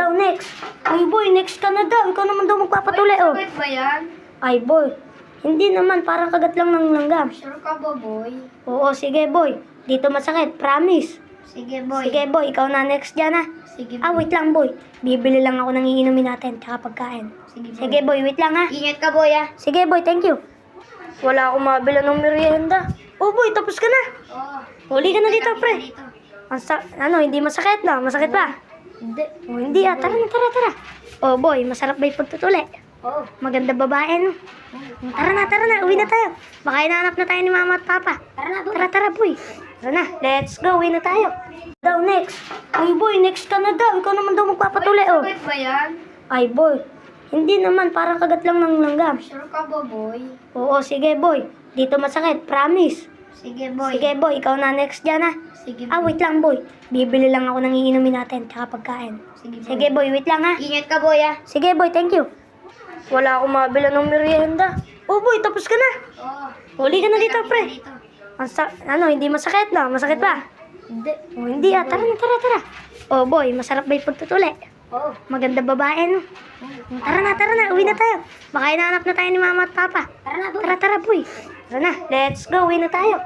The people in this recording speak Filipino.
daw next. Ay boy, next ka na daw. Ikaw naman daw magpapatuloy, oh. Sakit ba yan? Ay boy, hindi naman. Parang kagat lang ng langgam. Sure ka ba, boy? Oo, sige boy. Dito masakit, promise. Sige, boy. Sige boy, ikaw na next dyan, ha. Sige, Ah, wait lang boy. Bibili lang ako ng iinumin natin, tsaka pagkain. Sige, boy. Sige boy, wait lang, ha. Ingat ka, boy, ah. Sige boy, thank you. Wala akong mabila ng merienda. Oh boy, tapos ka na. Oo. Huli ka na dito, pre. Dito. Hindi masakit lang. Masakit pa? Hindi. Oh, hindi ah. Tara na, tara. Oh boy, masarap ba yung pagtutuli? Oo. Maganda babae, no? Tara na. Uwi na tayo. Baka hinahanap na tayo ni mama at papa. Tara na, boy. Tara, boy. Tara na, let's go. Uwi na tayo. Daw next. Ay boy, next ka na daw. Ikaw naman daw magpapatuloy, oh. Sakit ba yan? Ay boy, hindi naman. Parang kagat lang ng langgam. Sure ka ba, boy? Oo, sige boy. Dito masakit, promise. Sige, boy. Sige boy, ikaw na next dyan, ha. Sige, Ah, wait lang boy. Bibili lang ako ng iinumin natin, tsaka pagkain. Sige, boy. Sige boy, wait lang, ha. Ingat ka, boy, ah. Sige boy, thank you. Wala akong mabila ng merienda. Oh boy, tapos ka na. Oo. Huli ka na dito, pre. Dito. Hindi masakit lang. Masakit pa? Hindi. Oh, hindi ah. Tara na, tara. Oh boy, masarap ba yung pagtutuli? Oo. Maganda babae, no? Tara na. Uwi na tayo. Baka hinahanap na tayo ni mama at papa. Tara na, boy. Tara, boy. Tara na, let's go. Uwi na tayo.